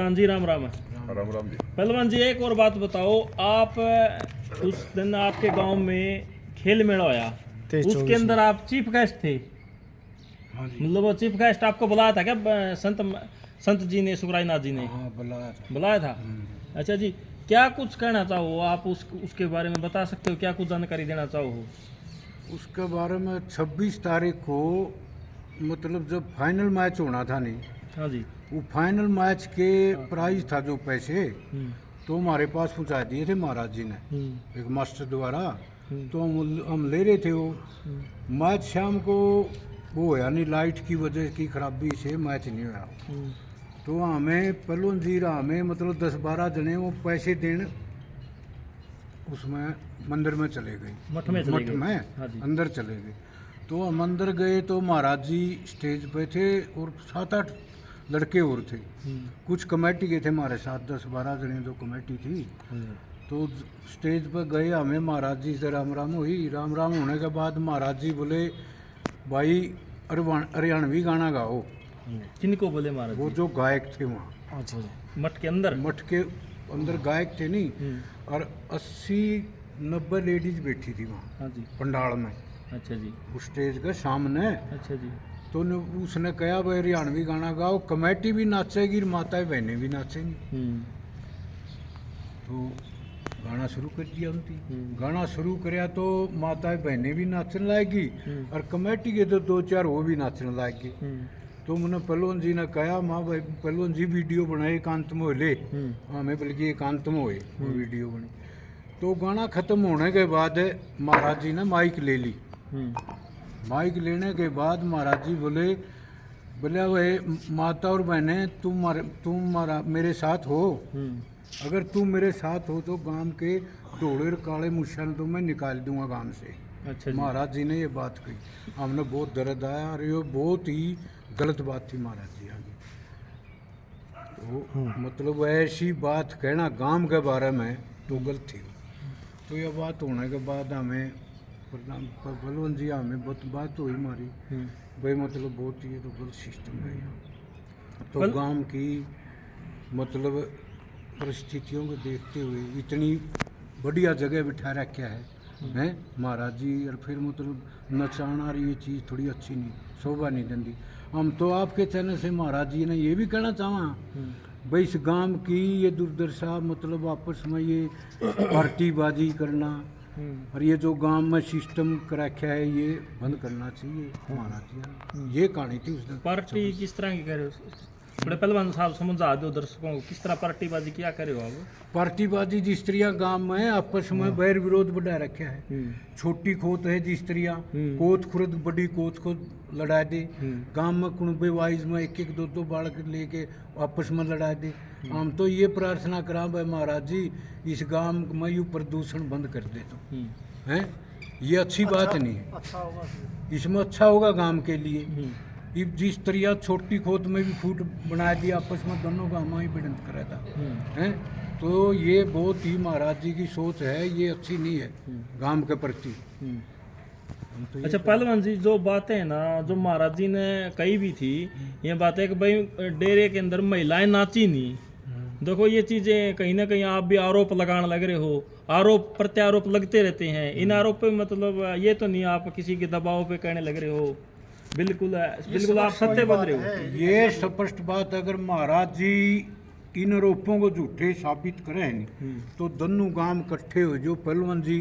हाँ जी, राम राम। राम राम जी। पहलवान जी, एक और बात बताओ, आप उस दिन आपके गांव में खेल मेला होया, उसके अंदर आप चीफ गेस्ट थे। हाँ जी। मतलब वो चीफ गेस्ट आपको बुलाया था क्या? संत जी ने, सुखराय नाथ जी ने हाँ, बुलाया था। अच्छा जी, क्या कुछ कहना चाहो आप उसके बारे में बता सकते हो? क्या कुछ जानकारी देना चाहो? उसके बारे में 26 तारीख को मतलब जब फाइनल मैच होना था नहीं, हाँ जी। वो फाइनल मैच के प्राइज था जो पैसे, तो हमारे पास पहुंचा दिए थे महाराज जी ने एक मास्टर द्वारा। तो हम ले रहे थे वो मैच। शाम को वो यानी लाइट की वजह की खराबी से मैच नहीं हुआ। तो हमें पहलवान जी हमें मतलब 10-12 जने वो पैसे देने उसमें मंदिर में चले गए, मठ में चले गए। में हाँ जी। अंदर चले गए। तो हम अंदर गए तो महाराज जी स्टेज पे थे और 7-8 लड़के और थे। कुछ कमेटी के थे हमारे साथ, 10-12 जने जो कमेटी थी। तो स्टेज पर गए, हमें महाराज जी से राम राम हुई। राम राम होने के बाद महाराज जी बोले, भाई हरियाणवी गाना गाओ। किनको बोले महाराज? वो जो गायक थे वहाँ। अच्छा, मठ के अंदर? मठ के अंदर गायक थे नहीं, और 80-90 लेडीज बैठी थी वहाँ। हाँ जी। पंडाल में। अच्छा जी। उस स्टेज के सामने। अच्छा जी। तो उसने कहा, भाई हरियाणवी गाना गाओ, कमेटी भी नाचेगी, माताएं बहनें भी नाचेंगी। तो गाना शुरू कर दिया उनकी। गाना शुरू कराया तो माताएं बहनें भी नाचने लाएगी और कमेटी के तो 2-4 वो भी नाचने लाएगी। तो मैंने पहलवान जी ने कहा, माँ भाई पहलवान जी वीडियो बनाए एकांत में ले। हमें बल्कि एकांत में हुए वो वीडियो बनी। तो गाना खत्म होने के बाद महाराज जी ने माइक ले ली। माइक लेने के बाद महाराज जी बोले भाई माता और बहनें तुम मेरे साथ हो। अगर तुम मेरे साथ हो तो गांव के ढोले और काले मुछिया तो मैं निकाल दूंगा गांव से। अच्छा जी। महाराज जी ने ये बात कही, हमने बहुत दर्द आया और ये बहुत ही गलत बात थी महाराज जी आगे। तो मतलब ऐसी बात कहना गांव के बारे में तो गलत थी। तो ये बात होने के बाद हमें पहलवान जी हमें बहुत बात हुई हमारी, भाई मतलब बहुत ये तो गलत सिस्टम है यहाँ। तो गांव की मतलब परिस्थितियों को देखते हुए इतनी बढ़िया जगह बिठा रखा है महाराज जी, और फिर मतलब नचाना और ये चीज़ थोड़ी अच्छी नहीं, शोभा नहीं देती। हम तो आपके चैनल से महाराज जी ने ये भी कहना चाहा भाई इस गांव की ये दुर्दशा, मतलब आपस में ये पार्टीबाजी करना और ये जो गांव में सिस्टम कर रखा है ये बंद करना चाहिए महाराज जी। ये कहानी थी उस दिन। पार्टी किस तरह की कर रहे हो? बड़े पहलवान साहब समझा दो दर्शकों को, किस तरह पार्टीबाजी क्या करे हो आप? पार्टीबाजी जिस तरह गांव में आपस में बैर विरोध बढ़ा रखा है। छोटी खोत है जिस तरह कोत खुरद बड़ी कोत को लड़ा दे। गांव में कुणबे वाइज में 1-1 2-2 बालक लेके आपस में लड़ा दे। हम तो ये प्रार्थना करा भाई महाराज जी इस गांव में यू प्रदूषण बंद कर दे। तो हैं ये अच्छी बात नहीं है, इसमें अच्छा होगा गांव के लिए। जिस तरह छोटी खोत में भी फूट बना दिया, आपस में दोनों गाँव ही भिड़ंत करा था हैं। तो ये बहुत ही महाराज जी की सोच है, ये अच्छी नहीं है गांव के प्रति। तो अच्छा पहलवान जी, जो बातें हैं ना जो महाराज जी ने कही भी थी, ये बातें कि भाई डेरे के अंदर महिलाएं नाची नहीं। देखो ये चीजें कहीं ना कहीं आप भी आरोप लगाने लग रहे हो, आरोप प्रत्यारोप लगते रहते हैं। इन आरोप पे मतलब ये तो नहीं आप किसी के दबाव पे कहने लग रहे हो? बिल्कुल आप सत्य बोल रहे हो। ये स्पष्ट बात, अगर महाराज जी इन आरोपों को झूठे साबित करें तो दोनों गांव इकट्ठे हो जो पहलवान जी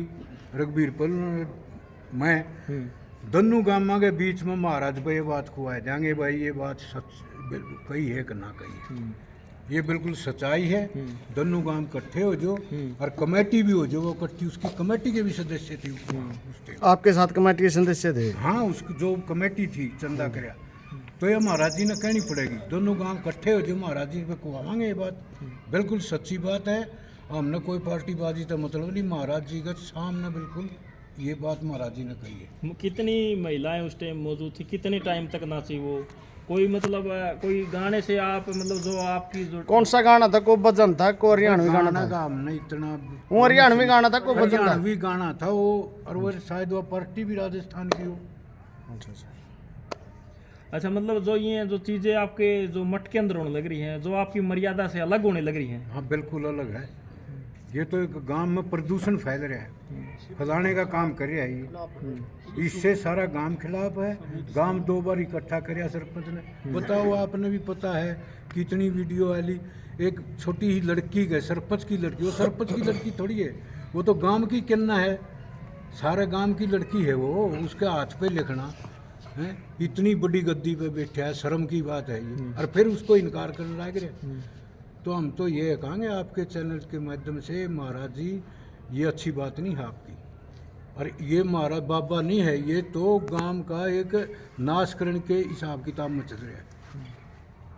रघुवीर पहलवान मैं दोनों गांव के बीच में महाराज भाई ये बात खुआ देंगे, भाई ये बात सच कही है कि ना कही, ये बिल्कुल सच्चाई है। दोनों गांव इकट्ठे हो जो और कमेटी भी हो जो वो इकट्ठी, उसकी कमेटी के भी सदस्य थे आपके साथ कमेटी के सदस्य थे। हाँ, उसकी जो कमेटी थी चंदा करया, तो ये महाराज जी ने कहनी पड़ेगी। दोनों गांव इकट्ठे हो जो महाराज जी पे खुआवांगे, ये बात बिल्कुल सच्ची बात है। हमने कोई पार्टीबाजी का मतलब नहीं, महाराज जी के सामने बिल्कुल ये बात महाराज जी ने कही है। कितनी महिलाएं उस टाइम मौजूद थी? कितने टाइम तक नाची वो? कोई मतलब कोई गाने से आप मतलब जो आपकी जो कौन सा गाना था? को भजन था, को हरियाणवी गाना था? हमने इतना वो हरियाणवी गाना था, को भजन था? हरियाणवी गाना था वो, और वो शायद वो पार्टी भी राजस्थान की हो। अच्छा। अच्छा, मतलब जो ये जो चीजें आपके जो मठ के अंदर होने लग रही हैं, जो आपकी मर्यादा से अलग होने लग रही हैं। हाँ बिल्कुल अलग है। ये तो एक गांव में प्रदूषण फैल रहा है, फैलाने का काम कर रहा है ये। इससे सारा गांव खिलाफ है। गांव 2 बार इकट्ठा कराया सरपंच ने। बताओ, आपने भी पता है कितनी वीडियो आली। एक छोटी ही लड़की है, सरपंच की लड़की, वो सरपंच की लड़की थोड़ी है, वो तो गांव की किन्ना है, सारे गांव की लड़की है वो। उसके हाथ पे लिखना है, इतनी बड़ी गद्दी पे बैठा है, शर्म की बात है ये। और फिर उसको इनकार करने लग रहे। तो हम तो ये कहेंगे आपके चैनल के माध्यम से, महाराज जी ये अच्छी बात नहीं है आपकी। और ये महाराज बाबा नहीं है, ये तो गांव का एक नाश करने के हिसाब किताब में चल रहा है।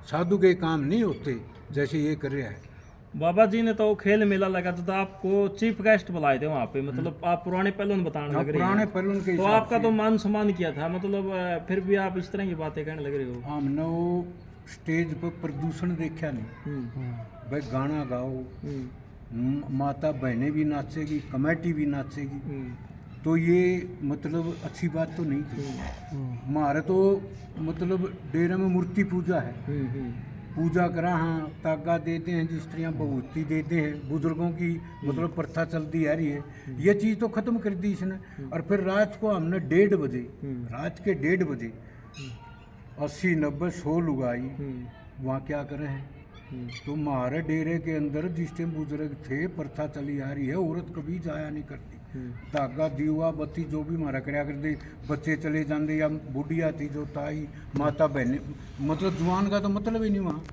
साधु के काम नहीं होते जैसे ये कर रहा है। बाबा जी ने तो खेल मेला लगा था, तो आपको चीफ गेस्ट बुलाए थे वहाँ पे, मतलब आप पुराने पहलुन बताने लग रहे पुराने हैं। पहलुन के तो हिसाब आपका तो मान सम्मान किया था, मतलब फिर भी आप इस तरह की बातें कहने लग रहे हो। हमने वो स्टेज पर प्रदूषण देखा नहीं। भाई गाना गाओ, माता बहनें भी नाचेगी, कमेटी भी नाचेगी, तो ये मतलब अच्छी बात तो नहीं थी। हमारे तो मतलब डेरे में मूर्ति पूजा है, पूजा करा, हाँ तागा देते हैं, जिस तरह बहुती देते हैं बुजुर्गों की, मतलब प्रथा चलती आ रही है। ये चीज़ तो ख़त्म कर दी इसने। और फिर रात को हमने 1:30 बजे, रात के 1:30 बजे 80, 90, 100 लुगाई वहाँ क्या कर रहे हैं। तो हमारे डेरे के अंदर जिस टाइम बुजुर्ग थे, प्रथा चली आ रही है, औरत कभी जाया नहीं करती। धागा दीवा बत्ती जो भी हमारा कराया कर दे, बच्चे चले जाते, या बुढ़िया थी जो ताई माता बहने, मतलब जुआन का तो मतलब ही नहीं वहाँ।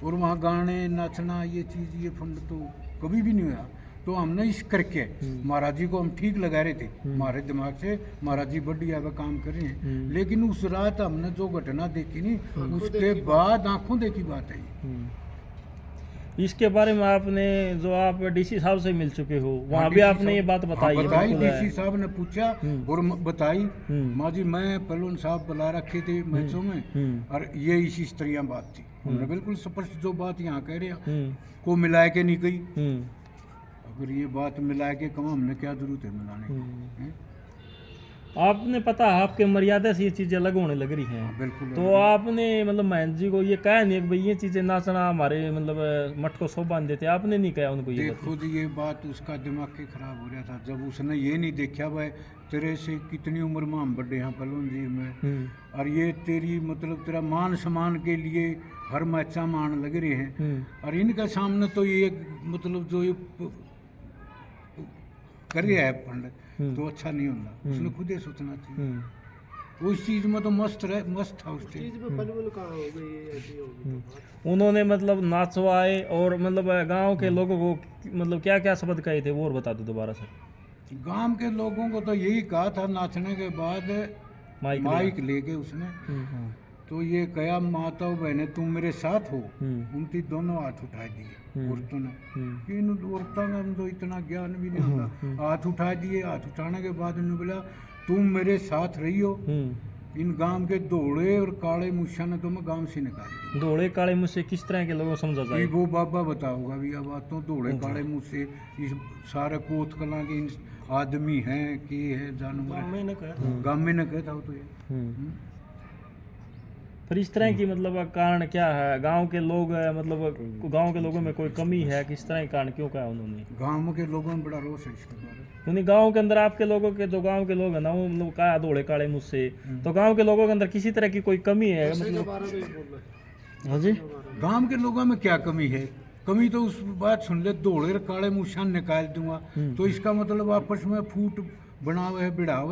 और वहाँ गाने नाचना ये चीज़, ये फंड तो कभी भी नहीं हुआ। तो हमने इस करके महाराज जी को हम ठीक लगा रहे थे, हमारे दिमाग से महाराज जी बढ़िया का काम कर रहे हैं। लेकिन उस रात हमने जो घटना देखी नहीं, उसके बाद आंखों देखी बात है। इसके बारे में आपने, जो आप डीसी साहब से मिल चुके हो, वहाँ भी आपने ये बात बताई है? बताई, बिल्कुल है। डीसी साहब ने पूछा और बताई, माँ जी मैं पहलवान साहब बुला रखे थे मैचों में, और ये इस तरह बात थी। हमने बिल्कुल स्पष्ट जो बात यहाँ कह रहे हैं को मिला के नहीं कही। अगर ये बात मिला के कम, हमने क्या जरूरत है मिलाने की। आपने पता है आपके मर्यादा से ये चीजें अलग होने लग रही हैं। बिल्कुल। तो आपने मतलब महंत जी को ये कहा नहीं कि भाई ये चीजें नाचना हमारे मतलब मठ को शोभा देते, आपने नहीं कहा उनको ये बात? देखो जी, ये बात उसका दिमाग के खराब हो रहा था जब उसने ये नहीं देखा भाई तेरे से कितनी उम्र में हम बड़े हैं पहलवान जी में, और ये तेरी मतलब तेरा मान सम्मान के लिए हर मैचा मान लग रहे हैं, और इनके सामने तो ये मतलब जो ये कर रहा है पंडित, तो अच्छा नहीं होता। उसने खुद ही सोचना चाहिए। उस चीज में तो मस्त था उस चीज उन्होंने मतलब नाचवाए और मतलब गांव के लोगों को मतलब क्या क्या शब्द कहे थे वो और बता दो दोबारा सर। गांव के लोगों को तो यही कहा था नाचने के बाद माइक लेके उसने, तो ये कहा माता बहने तुम मेरे साथ हो। उनकी दोनों हाथ उठा दिए औरतों ने। इन औरतों का तो इतना ज्ञान भी नहीं होता। हाथ उठा दिए, हाथ उठाने के बाद इन्होंने बोला तुम मेरे साथ रही हो। इन गांव के दौड़े और काले मुछा ने तुम्हें गांव से निकाल दिया। दौड़े काले मुँह से किस तरह के लोगों को समझा जाए? वो बाबा बताओगा भी अब बात तो। दौड़े काले मुँह से इस सारे कोत कला के आदमी हैं कि है जानवर गाँव में न कहता हो तो ये। फिर इस तरह की मतलब कारण क्या है? गांव के लोग मतलब गांव के लोगों में कोई कमी है? किस तरह के कारण क्यों कहा उन्होंने? गांव के लोगों में बड़ा रोष है इसके बारे में। उन्हीं गांव के अंदर आपके लोगों के जो गांव के लोग हैं ना, वो मतलब कहा दौड़े काले मुझसे, तो गांव के लोगों के अंदर किसी तरह की कोई कमी है मतलब? हाँ जी, गांव के लोगों में क्या कमी है? कमी तो उस बात सुन ले, दौड़े काले मुछान निकाल दूंगा, तो इसका मतलब आपस में फूट बनावे है, बिढ़ावे